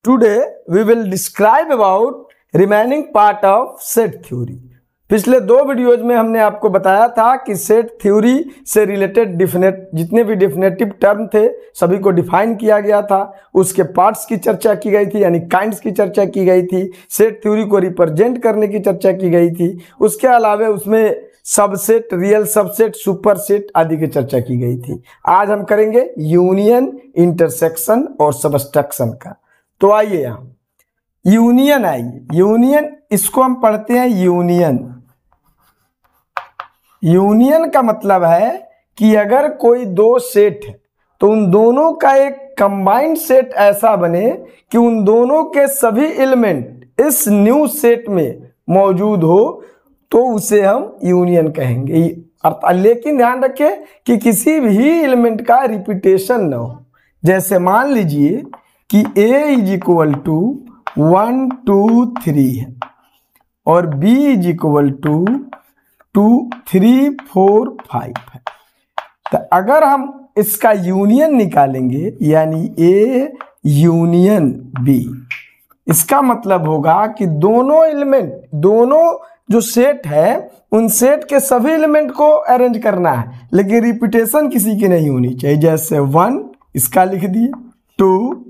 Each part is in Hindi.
Today we will describe about remaining part of set theory। पिछले दो वीडियोज में हमने आपको बताया था कि सेट थ्योरी से रिलेटेड जितने भी डेफिनेटिव टर्म थे सभी को डिफाइन किया गया था, उसके पार्ट्स की चर्चा की गई थी, यानी काइंड्स की चर्चा की गई थी, सेट थ्योरी को रिप्रेजेंट करने की चर्चा की गई थी। उसके अलावा उसमें सबसेट, रियल सबसेट, सुपरसेट आदि की चर्चा की गई थी। आज हम करेंगे यूनियन, इंटरसेक्शन और सबस्ट्रक्शन का। तो आइए यहाँ यूनियन आइए, यूनियन इसको हम पढ़ते हैं यूनियन। यूनियन का मतलब है कि अगर कोई दो सेट है तो उन दोनों का एक कंबाइंड सेट ऐसा बने कि उन दोनों के सभी एलिमेंट इस न्यू सेट में मौजूद हो, तो उसे हम यूनियन कहेंगे। लेकिन ध्यान रखें कि किसी भी एलिमेंट का रिपीटेशन न हो। जैसे मान लीजिए कि A इज इक्वल टू 1 2 3 है और B इज इक्वल टू 2 3 4 5 है। तो अगर हम इसका यूनियन निकालेंगे यानी A यूनियन B, इसका मतलब होगा कि दोनों एलिमेंट, दोनों जो सेट है उन सेट के सभी एलिमेंट को अरेंज करना है, लेकिन रिपीटेशन किसी की नहीं होनी चाहिए। जैसे 1 इसका लिख दिए, 2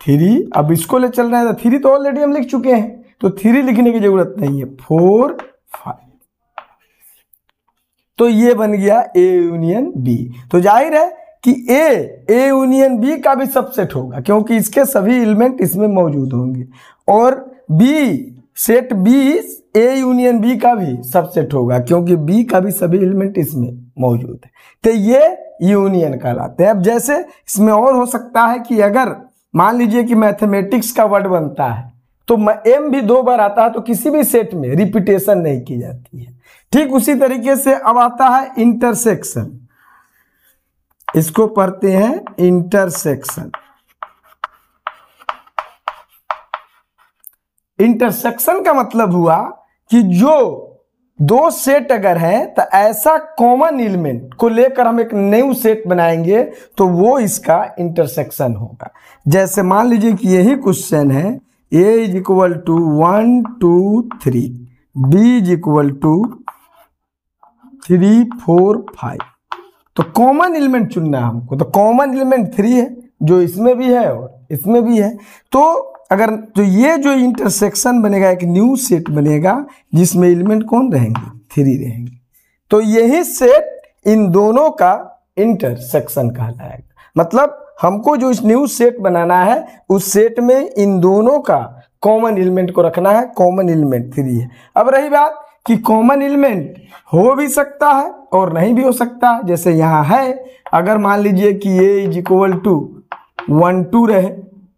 3, अब इसको ले चल रहे हैं तो 3 तो ऑलरेडी हम लिख चुके हैं तो 3 लिखने की जरूरत नहीं है, 4 5। तो ये बन गया A यूनियन B। तो जाहिर है कि A यूनियन B का भी सबसेट होगा क्योंकि इसके सभी एलिमेंट इसमें मौजूद होंगे, और B set B A union B का भी सबसेट होगा क्योंकि B का भी सभी एलिमेंट इसमें मौजूद है। तो ये यूनियन कहलाते हैं। अब जैसे इसमें और हो सकता है कि अगर मान लीजिए कि मैथमेटिक्स का वर्ड बनता है तो M भी 2 बार आता है तो किसी भी सेट में रिपीटेशन नहीं की जाती है। ठीक उसी तरीके से अब आता है इंटरसेक्शन, इसको पढ़ते हैं इंटरसेक्शन। इंटरसेक्शन का मतलब हुआ कि जो दो सेट अगर है तो ऐसा कॉमन एलिमेंट को लेकर हम एक न्यू सेट बनाएंगे तो वो इसका इंटरसेक्शन होगा। जैसे मान लीजिए कि यही क्वेश्चन है, A is equal to 1 2 3, B is equal to 3 4 5। तो कॉमन एलिमेंट चुनना है हमको। तो कॉमन एलिमेंट 3 है जो इसमें भी है और इसमें भी है। तो अगर तो ये जो इंटरसेक्शन बनेगा एक न्यू सेट बनेगा जिसमें एलिमेंट कौन रहेंगे, 3 रहेंगे। तो यही सेट इन दोनों का इंटरसेक्शन कहलाएगा। मतलब हमको जो इस न्यू सेट बनाना है उस सेट में इन दोनों का कॉमन एलिमेंट को रखना है। कॉमन एलिमेंट 3 है। अब रही बात कि कॉमन एलिमेंट हो भी सकता है और नहीं भी हो सकता है। जैसे यहाँ है, अगर मान लीजिए कि A इज इक्वल टू 1 2 रहे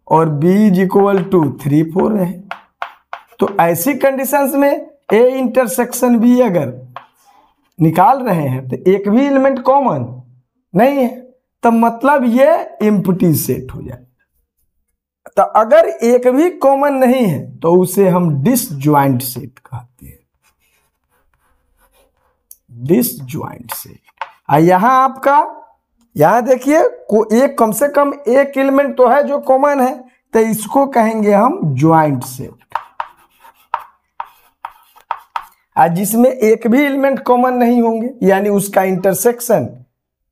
और B इज इक्वल टू 3 4 रहे, तो ऐसी कंडीशंस में A इंटरसेक्शन B अगर निकाल रहे हैं तो एक भी एलिमेंट कॉमन नहीं है, तो मतलब ये एम्प्टी सेट हो जाए। तो अगर एक भी कॉमन नहीं है तो उसे हम डिसजॉइंट सेट कहते हैं, डिसजॉइंट सेट। यहां आपका यहां देखिए को एक कम से कम एक एलिमेंट तो है जो कॉमन है, तो इसको कहेंगे हम ज्वाइंट सेट। जिसमें एक भी एलिमेंट कॉमन नहीं होंगे यानी उसका इंटरसेक्शन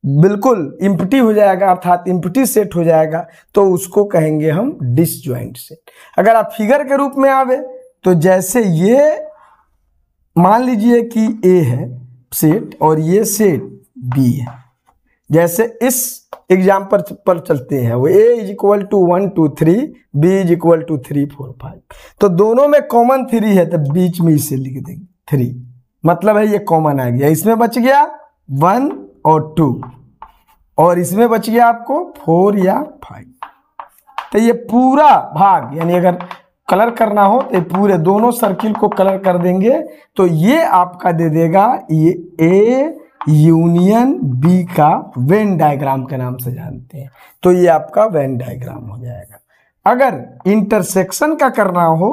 बिल्कुल एम्प्टी हो जाएगा, अर्थात एम्प्टी सेट हो जाएगा, तो उसको कहेंगे हम डिसजॉइंट सेट। अगर आप फिगर के रूप में आवे तो जैसे ये मान लीजिए कि A है सेट और ये सेट B है। जैसे इस एग्जाम्पल पर चलते हैं, वो A is equal to 1 2 3, B is equal to 3 4 5। तो दोनों में कॉमन 3 है तो बीच में इसे लिख देंगे 3, मतलब है ये कॉमन आ गया। इसमें बच गया 1 और 2 और इसमें बच गया आपको 4 या 5। तो ये पूरा भाग यानी अगर कलर करना हो तो पूरे दोनों सर्किल को कलर कर देंगे तो ये आपका दे देगा ये A यूनियन B का वेन डायग्राम के नाम से जानते हैं। तो ये आपका वेन डायग्राम हो जाएगा। अगर इंटरसेक्शन का करना हो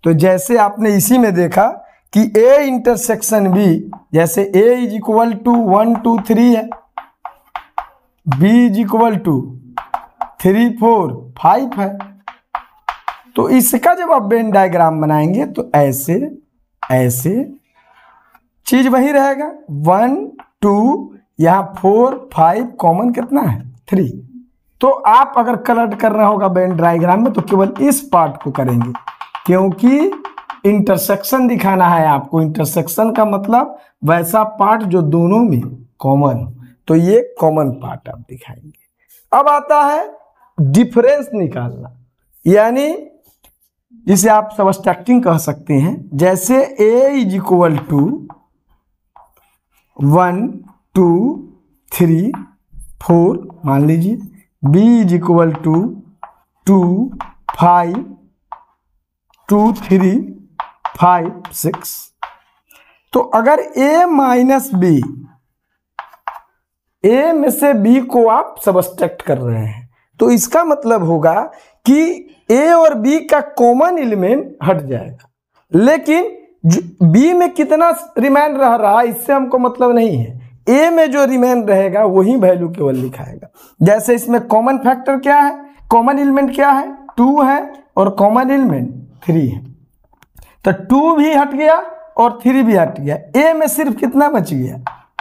तो जैसे आपने इसी में देखा कि A इंटरसेक्शन B, जैसे A इज इक्वल टू 1 2 3 है, B इज इक्वल टू 3 4 5 है, तो इसका जब आप वेन डायग्राम बनाएंगे तो ऐसे ऐसे चीज वही रहेगा, 1 2, यहाँ 4 5, कॉमन कितना है 3। तो आप अगर कलर करना होगा वेन डायग्राम में तो केवल इस पार्ट को करेंगे, क्योंकि इंटरसेक्शन दिखाना है आपको। इंटरसेक्शन का मतलब वैसा पार्ट जो दोनों में कॉमन हो, तो ये कॉमन पार्ट आप दिखाएंगे। अब आता है डिफरेंस निकालना, यानी जिसे आप सबट्रैक्टिंग कह सकते हैं। जैसे a इज इक्वल टू 1 2 3 4 मान लीजिए, b इज इक्वल टू 2 5 2 3 5 6। तो अगर a माइनस बी, a में से b को आप सबट्रैक्ट कर रहे हैं, तो इसका मतलब होगा कि a और b का कॉमन एलिमेंट हट जाएगा, लेकिन b में कितना रिमेन रह रहा है इससे हमको मतलब नहीं है। a में जो रिमेन रहेगा वही वैल्यू केवल लिखाएगा। जैसे इसमें कॉमन फैक्टर क्या है, कॉमन एलिमेंट क्या है 2 है और कॉमन एलिमेंट 3 है, तो 2 भी हट गया और 3 भी हट गया। a में सिर्फ कितना बच गया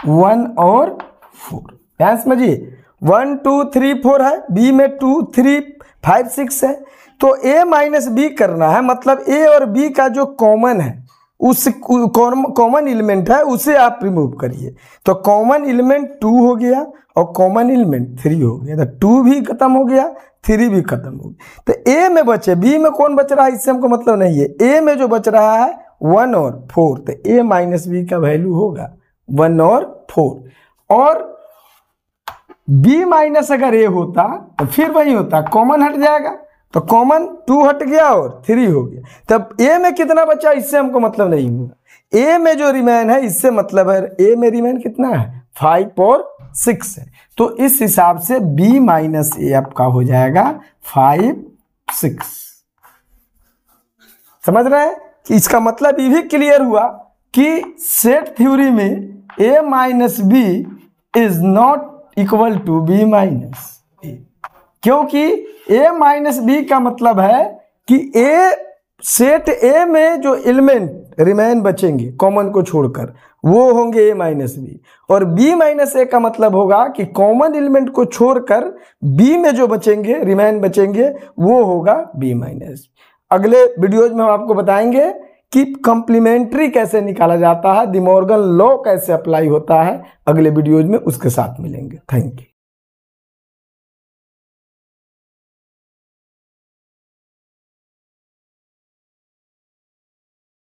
1 और 4। ध्यान समझिए, 1 2 3 4 है, b में 2 3 5 6 है, तो a माइनस बी करना है, मतलब a और b का जो कॉमन है उस कॉमन एलिमेंट है उसे आप रिमूव करिए। तो कॉमन एलिमेंट 2 हो गया और कॉमन एलिमेंट 3 हो गया, तो 2 भी खत्म हो गया 3 भी खत्म हो गया। तो a में बचे, b में कौन बच रहा है इससे हमको मतलब नहीं है। a में जो बच रहा है 1 और 4, तो a माइनस बी का वैल्यू होगा 1 और 4। और b माइनस अगर a होता तो फिर वही होता, कॉमन हट जाएगा, तो कॉमन 2 हट गया और 3 हो गया। तब a में कितना बचा इससे हमको मतलब नहीं होगा। a में जो रिमेन है इससे मतलब है, a में रिमेन कितना है 5 और 6 है, तो इस हिसाब से b माइनस ए आपका हो जाएगा 5 6। समझ रहे हैं कि इसका मतलब ये भी क्लियर हुआ कि सेट थ्योरी में a minus B is not equal to B minus A, क्योंकि a माइनस बी का मतलब है कि a सेट a में जो एलिमेंट रिमेन बचेंगे कॉमन को छोड़कर वो होंगे a माइनस बी, और b माइनस ए का मतलब होगा कि कॉमन एलिमेंट को छोड़कर b में जो बचेंगे रिमेन बचेंगे वो होगा b माइनस। अगले वीडियोज में हम आपको बताएंगे कि कंप्लीमेंट्री कैसे निकाला जाता है, डी मॉर्गन लॉ कैसे अप्लाई होता है। अगले वीडियोज में उसके साथ मिलेंगे। Thank you.